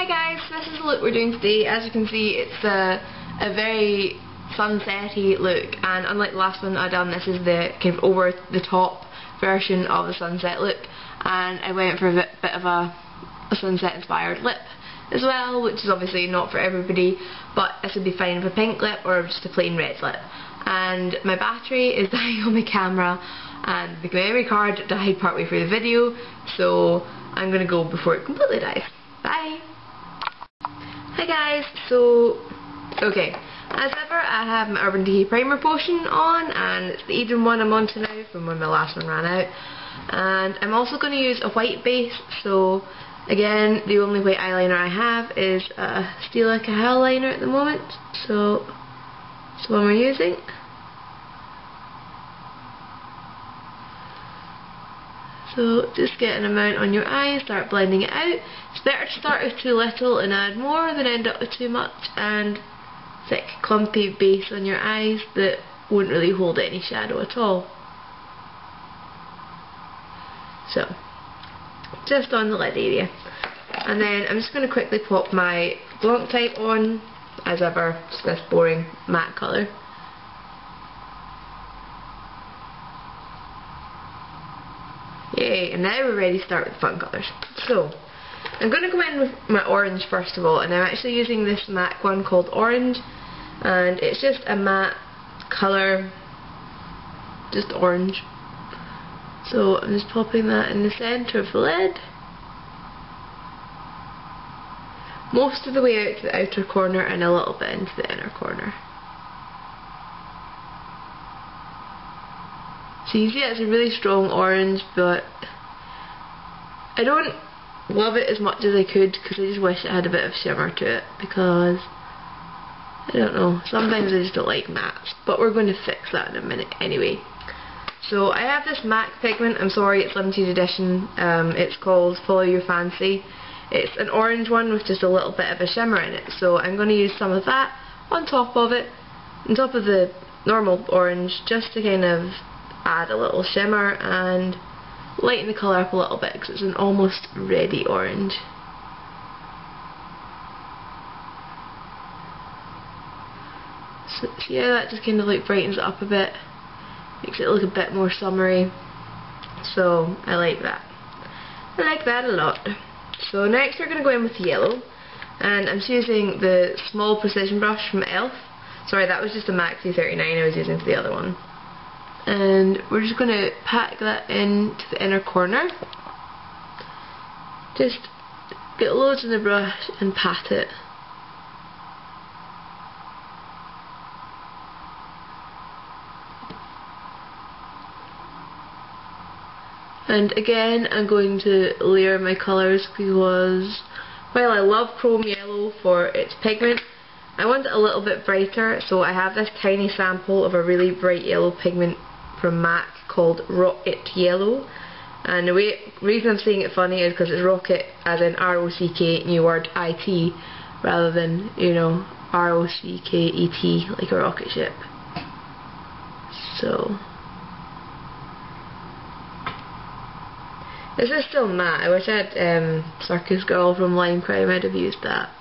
guys, this is the look we're doing today. As you can see, it's a very sunsetty look, and unlike the last one I done, this is the kind of over the top version of the sunset look, and I went for a bit of a sunset inspired lip as well, which is obviously not for everybody, but this would be fine with a pink lip or just a plain red lip. And my battery is dying on my camera, and the memory card died partway through the video, so I'm gonna go before it completely dies. Bye! Hi guys, so, okay, as ever I have my Urban Decay Primer Potion on, and it's the Eden one I'm on to now from when my last one ran out. And I'm also going to use a white base, so again, the only white eyeliner I have is a Stila Cahill liner at the moment, so it's the one we're using. So just get an amount on your eye, start blending it out. It's better to start with too little and add more than end up with too much and thick clumpy base on your eyes that won't really hold any shadow at all. So, just on the lid area. And then I'm just going to quickly pop my Blanc type on, as ever, just this boring matte colour. Yay, and now we're ready to start with the fun colours. So, I'm going to go in with my orange first of all, and I'm actually using this MAC one called Orange, and it's just a matte colour, just orange. So I'm just popping that in the centre of the lid, most of the way out to the outer corner and a little bit into the inner corner. So you see it's a really strong orange, but I don't love it as much as I could because I just wish it had a bit of shimmer to it, because I don't know, sometimes I just don't like mattes, but we're going to fix that in a minute anyway. So I have this MAC pigment, I'm sorry it's limited edition, it's called Follow Your Fancy. It's an orange one with just a little bit of a shimmer in it, so I'm going to use some of that on top of it, on top of the normal orange, just to kind of add a little shimmer and lighten the colour up a little bit because it's an almost ready orange. So yeah, that just kind of like brightens it up a bit, makes it look a bit more summery, so I like that. I like that a lot. So next we're going to go in with yellow, and I'm just using the small precision brush from e.l.f. Sorry, that was just a MAC 239 I was using for the other one. And we're just going to pack that into the inner corner. Just get loads in the brush and pat it. And again, I'm going to layer my colours because while I love chrome yellow for its pigment, I want it a little bit brighter, so I have this tiny sample of a really bright yellow pigment from MAC called Rocket Yellow, and the reason I'm saying it funny is because it's rocket as in R-O-C-K, new word, I-T, rather than, you know, R-O-C-K-E-T, like a rocket ship. So this is still matte. I wish I had Circus Girl from Lime Crime, I'd have used that.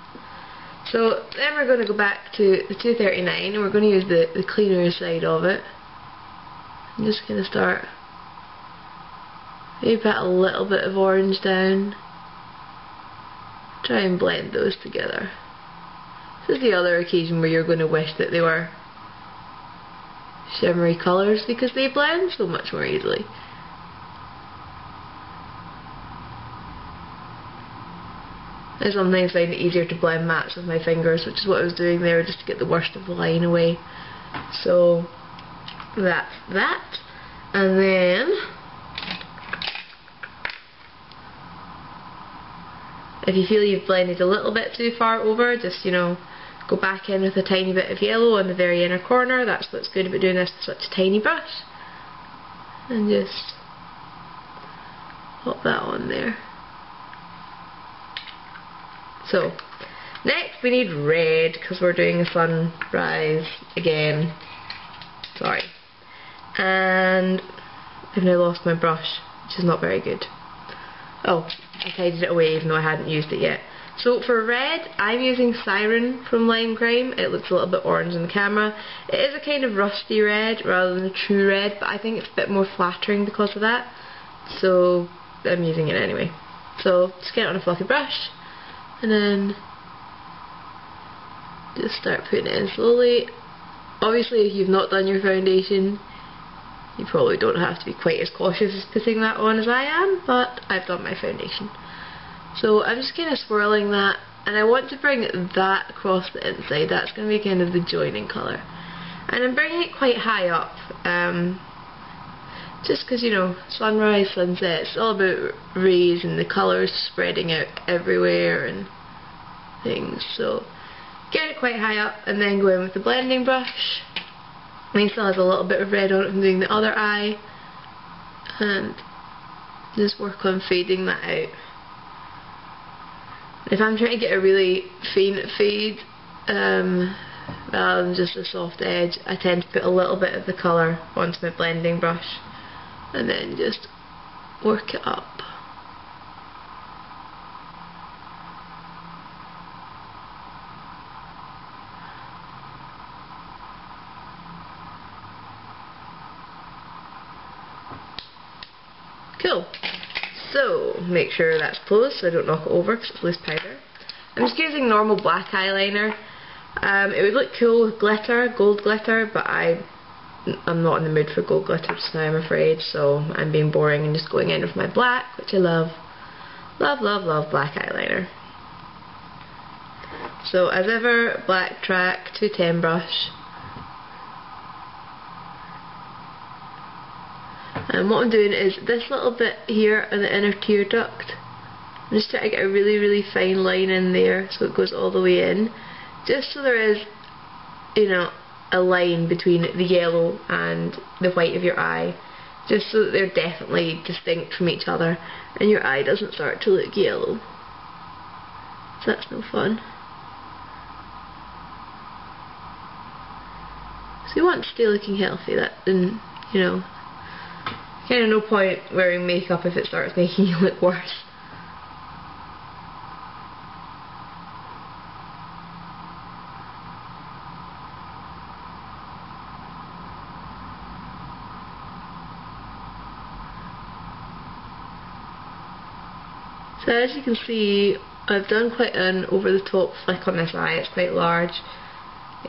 So then we're going to go back to the 239 and we're going to use the cleaner side of it. I'm just going to start, maybe put a little bit of orange down, try and blend those together. This is the other occasion where you're going to wish that they were shimmery colours because they blend so much more easily. I sometimes find it easier to blend mattes with my fingers, which is what I was doing there, just to get the worst of the line away. So that's that. And then if you feel you've blended a little bit too far over, just, you know, go back in with a tiny bit of yellow on the very inner corner. That's what's good about doing this with such a tiny brush. And just pop that on there. So, next we need red, because we're doing a sunrise again. Sorry. And I've now lost my brush, which is not very good. Oh, I tidied it away even though I hadn't used it yet. So for red, I'm using Siren from Lime Crime. It looks a little bit orange in the camera. It is a kind of rusty red rather than a true red, but I think it's a bit more flattering because of that. So I'm using it anyway. So just get it on a fluffy brush and then just start putting it in slowly. Obviously if you've not done your foundation, you probably don't have to be quite as cautious as putting that on as I am, but I've done my foundation. So I'm just kind of swirling that, and I want to bring that across the inside. That's going to be kind of the joining colour. And I'm bringing it quite high up, just because, you know, sunrise, sunset, it's all about rays and the colours spreading out everywhere and things. So get it quite high up and then go in with the blending brush. Mine still has a little bit of red on it from doing the other eye, and just work on fading that out. If I'm trying to get a really faint fade rather than just a soft edge, I tend to put a little bit of the colour onto my blending brush and then just work it up. Cool. So make sure that's closed so I don't knock it over because it's loose powder. I'm just using normal black eyeliner. It would look cool with glitter, gold glitter, but I'm not in the mood for gold glitter just now, I'm afraid, so I'm being boring and just going in with my black, which I love. Love, love, love black eyeliner. So as ever, black track, 210 brush. And what I'm doing is this little bit here in the inner tear duct. I'm just trying to get a really, really fine line in there so it goes all the way in. Just so there is, you know, a line between the yellow and the white of your eye. Just so that they're definitely distinct from each other and your eye doesn't start to look yellow. So that's no fun. So you want to stay looking healthy, then, you know, kind of no point wearing makeup if it starts making you look worse. So as you can see, I've done quite an over the top flick on this eye. It's quite large.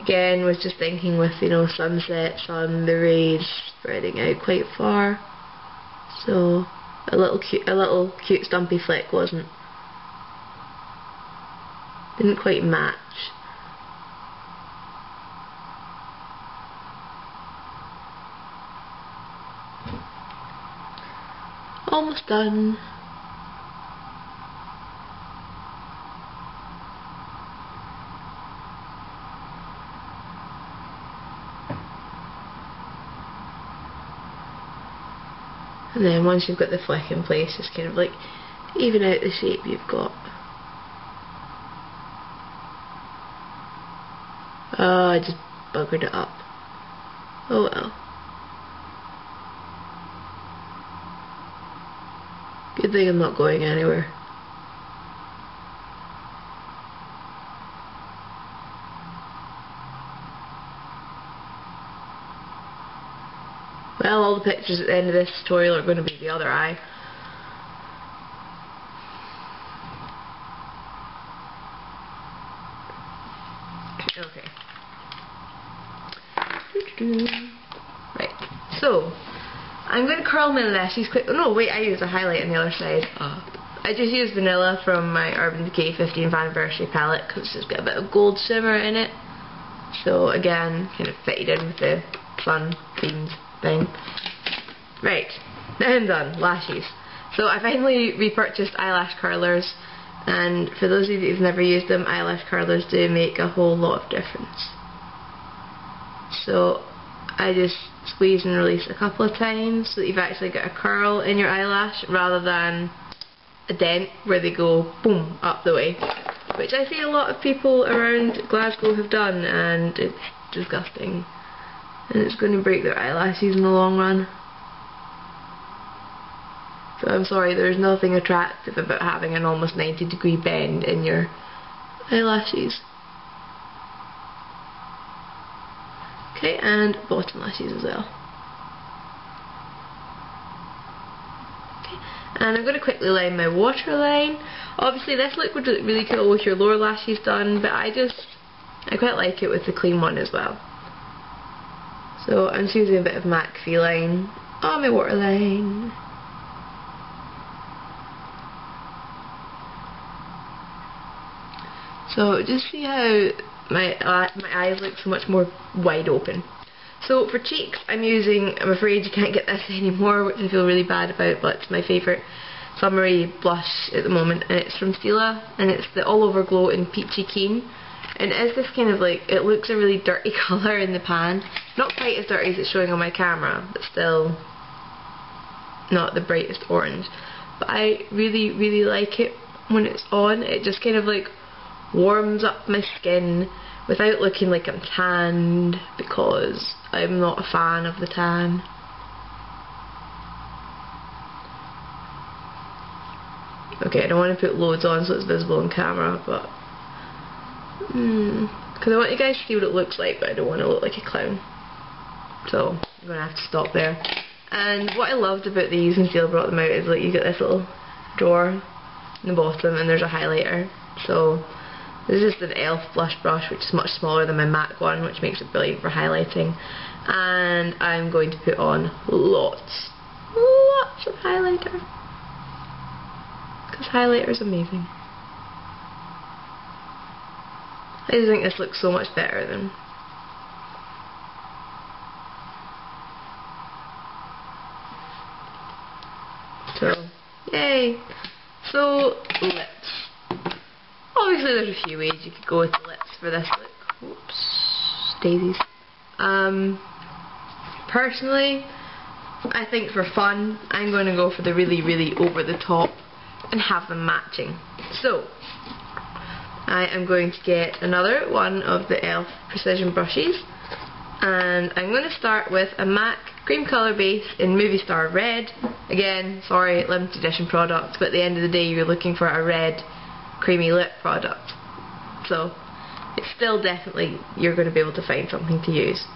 Again, was just thinking with, you know, sunset, sun, the rays spreading out quite far. So a little cute stumpy flick didn't quite match. Almost done. And then once you've got the flick in place, just kind of like even out the shape you've got. Oh, I just buggered it up. Oh well. Good thing I'm not going anywhere. Well, all the pictures at the end of this tutorial are going to be the other eye. Okay. Right, so I'm going to curl my lashes quick. Oh no, wait, I used a highlight on the other side. I just used Vanilla from my Urban Decay 15th anniversary palette because it's just got a bit of gold shimmer in it. So again, kind of fitted in with the sun themed thing. Right, now I'm done. Lashes. So I finally repurchased eyelash curlers, and for those of you who've never used them, eyelash curlers do make a whole lot of difference. So I just squeeze and release a couple of times so that you've actually got a curl in your eyelash rather than a dent where they go boom up the way, which I see a lot of people around Glasgow have done, and it's disgusting. And it's going to break their eyelashes in the long run. So I'm sorry, there's nothing attractive about having an almost 90-degree bend in your eyelashes. Okay, and bottom lashes as well. Okay, and I'm going to quickly line my waterline. Obviously this look would look really cool with your lower lashes done, but I quite like it with the clean one as well. So I'm just using a bit of MAC Feline on my waterline. So just see how my eyes look so much more wide open. So for cheeks, I'm afraid you can't get this anymore, which I feel really bad about, but it's my favourite summery blush at the moment, and it's from Stila, and it's the All Over Glow in Peachy Keen. And it is this kind of like, it looks a really dirty colour in the pan. Not quite as dirty as it's showing on my camera, but still not the brightest orange. But I really, really like it when it's on. It just kind of like warms up my skin without looking like I'm tanned, because I'm not a fan of the tan. Okay, I don't want to put loads on so it's visible on camera, but because I want you guys to see what it looks like, but I don't want to look like a clown. So I'm going to have to stop there. And what I loved about these when Stila brought them out is like you get this little drawer in the bottom and there's a highlighter. So this is just an e.l.f. blush brush, which is much smaller than my MAC one, which makes it brilliant for highlighting. And I'm going to put on lots of highlighter, because highlighter is amazing. I just think this looks so much better than. So, yay! So, lips. Obviously there's a few ways you could go with the lips for this look. Whoops, daisies. Personally, I think for fun, I'm going to go for the really, really over the top and have them matching. So, I am going to get another one of the e.l.f. Precision brushes, and I'm going to start with a MAC cream colour base in Movie Star Red. Again, sorry, limited edition product, but at the end of the day you're looking for a red creamy lip product. So, it's still definitely, you're going to be able to find something to use.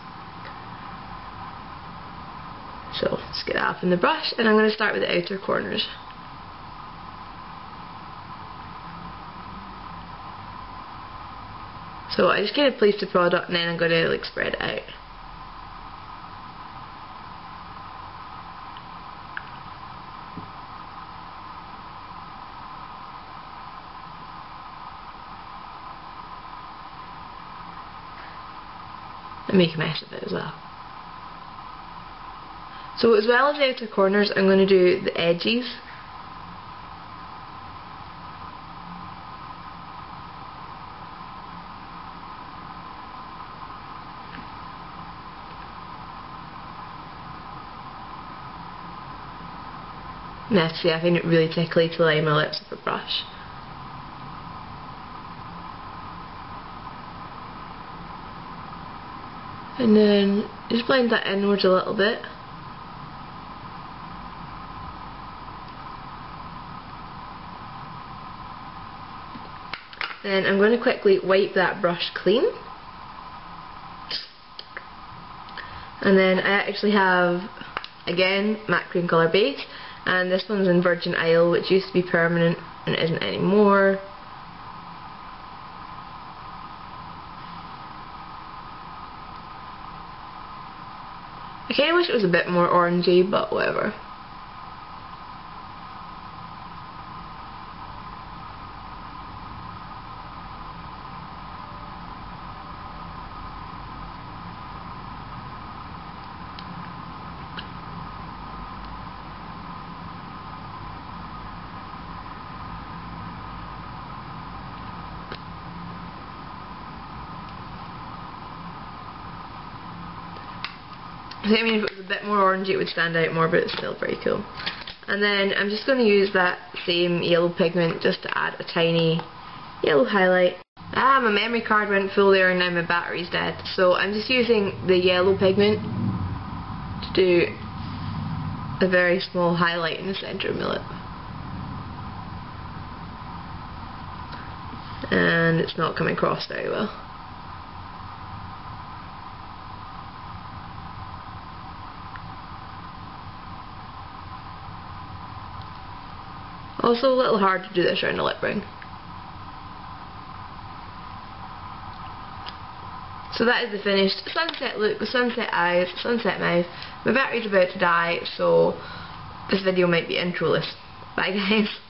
So, let's get that up in the brush, and I'm going to start with the outer corners. So I just kind of place the product and then I'm going to like spread it out. And make a mess of it as well. So as well as the outer corners, I'm going to do the edges. Now, see, I find it really tickly to line my lips with a brush. And then just blend that inwards a little bit. Then I'm going to quickly wipe that brush clean. And then I actually have, again, matte cream colour base. And this one's in Virgin Isle, which used to be permanent and isn't anymore. I kind of wish it was a bit more orangey, but whatever. I mean, if it was a bit more orangey it would stand out more, but it's still pretty cool. And then I'm just going to use that same yellow pigment just to add a tiny yellow highlight. Ah, my memory card went full there and now my battery's dead. So I'm just using the yellow pigment to do a very small highlight in the centre of my lip. And it's not coming across very well. Also a little hard to do this around a lip ring. So that is the finished sunset look with sunset eyes, sunset mouth. My battery's about to die, so this video might be introless. Bye guys.